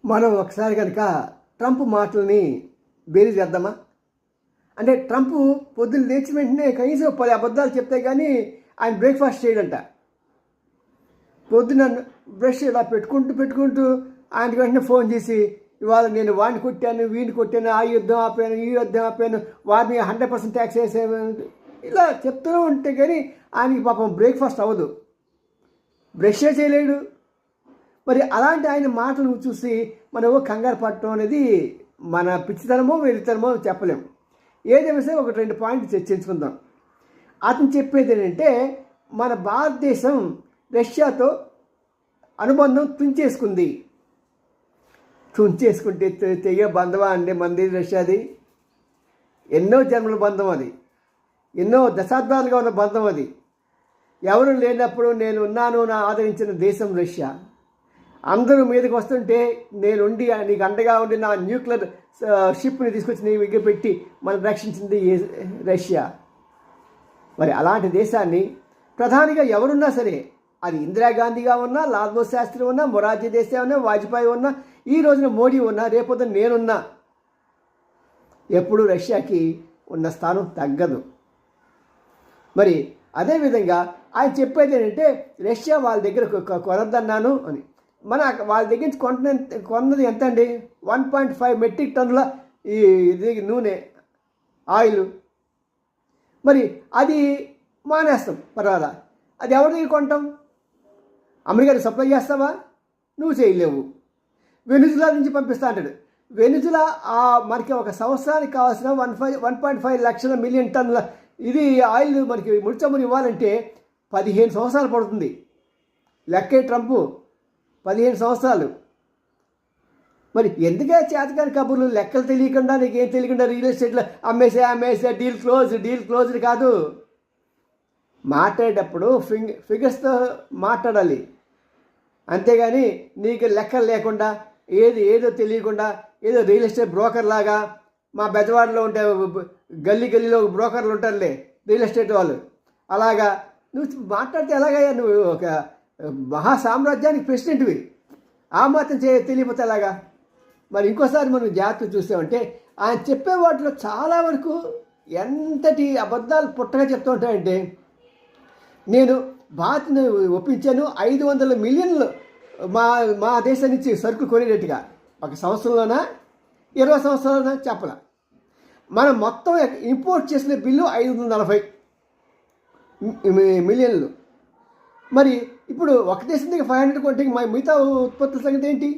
మనం ఒకసారి కనుక ట్రంప్ మాటలని బేరీ చేద్దామా? అంటే ట్రంప్ పొద్దున్న లేచిన వెంటనే కనీసం 10 అబద్ధాలు చెప్తే కానీ ఆయన బ్రేక్ఫాస్ట్ చేయడంట. పొద్దున బ్రష్ ఇలా పెట్టుకుంటూ ఆయనకి వెంటనే ఫోన్ చేసి, ఇవాళ నేను వాడిని కొట్టాను, వీడిని కొట్టాను, ఆ యుద్ధం ఆపాను, ఈ యుద్ధం ఆపాను, వారిని 100% ట్యాక్స్ వేసాను, ఇలా చెప్తూ ఉంటే కానీ ఆయనకి పాపం బ్రేక్ఫాస్ట్ అవ్వదు, బ్రషే చేయలేడు. మరి అలాంటి ఆయన మాటలు చూసి మనం కంగారు పడటం అనేది మన పిచ్చితనమో వెరితనమో చెప్పలేము. ఏదేమైనా సరే ఒక 2 పాయింట్లు చర్చించుకుందాం. అతను చెప్పేది ఏంటంటే, మన భారతదేశం రష్యాతో అనుబంధం తుంచేసుకుంటే తెగే బంధమా అండి మంది రష్యాది? ఎన్నో జన్మల బంధం అది, ఎన్నో దశాబ్దాలుగా ఉన్న బంధం అది. ఎవరు లేనప్పుడు నేను ఉన్నాను నా ఆదరించిన దేశం రష్యా. అందరూ మీదకి వస్తుంటే నేనుండి నీకు అండగా ఉండి నా న్యూక్లియర్ షిప్ని తీసుకొచ్చి నీ దగ్గర పెట్టి మనం రక్షించింది రష్యా. మరి అలాంటి దేశాన్ని ప్రధానిగా ఎవరున్నా సరే, అది ఇందిరాగాంధీగా ఉన్నా, లాల్ బహదూర్ శాస్త్రి ఉన్నా, మొరార్జీ దేశాయ్ ఉన్నా, వాజ్పేయి ఉన్నా, ఈ రోజున మోడీ ఉన్నా, రేపొద్దున నేనున్నా, ఎప్పుడు రష్యాకి ఉన్న స్థానం తగ్గదు. మరి అదేవిధంగా ఆయన చెప్పేది ఏంటంటే, రష్యా వాళ్ళ దగ్గర కొనద్దన్నాను అని. వాళ్ళ దగ్గర నుంచి కొన్నది ఎంత అండి? 1.5 మెట్రిక్ టన్నుల ఇది నూనె, ఆయిల్. మరి అది మానేస్తాం, పర్వాలా. అది ఎవరి దగ్గర కొంటాం? అమెరికాకి సప్లై చేస్తావా? నువ్వు చేయలేవు. వెనుజులా నుంచి పంపిస్తా అంటాడు. వెనుజులా మనకి ఒక సంవత్సరానికి కావాల్సిన 1.5 మిలియన్ టన్నుల ఇది ఆయిల్ మనకి ముడిచమురు ఇవ్వాలంటే 15 సంవత్సరాలు పడుతుంది. లెక్కే ట్రంప్ 15 సంవత్సరాలు. మరి ఎందుకే చేతకాని కబుర్లు, లెక్కలు తెలియకుండా, నీకేం తెలియకుండా రియల్ ఎస్టేట్లో అమ్మేసే డీల్ క్లోజ్డ్ కాదు. మాట్లాడేటప్పుడు ఫిగర్స్తో మాట్లాడాలి, అంతేగాని నీకు లెక్కలు లేకుండా ఏదో తెలియకుండా ఏదో రియల్ ఎస్టేట్ బ్రోకర్ లాగా. మా బెజవాడలో ఉంటే గల్లీలో బ్రోకర్లు ఉంటారులే రియల్ ఎస్టేట్ వాళ్ళు, అలాగా నువ్వు మాట్లాడితే ఎలాగయ్యా? నువ్వు ఒక మహా సామ్రాజ్యానికి ప్రెసిడెంట్వి, ఆ మాత్రం తెలియపోతే ఎలాగా? మరి ఇంకోసారి మనం జాగ్రత్త చూసామంటే ఆయన చెప్పే వాటిలో చాలా వరకు ఎంతటి అబద్ధాలు పుట్టగా చెప్తూ ఉంటాయంటే, నేను భారత్ని ఒప్పించాను 500 మిలియన్లు మా దేశం నుంచి సరుకులు కొనేటట్టుగా. ఒక సంవత్సరంలోనా 20 సంవత్సరాలనా చెప్పలా. మనం మొత్తం ఇంపోర్ట్ చేసిన బిల్లు 540 మిలియన్లు. మరి ఇప్పుడు ఒక దేశం దగ్గర 500 కొంటే మిగతా ఉత్పత్తుల సంగతి ఏంటి?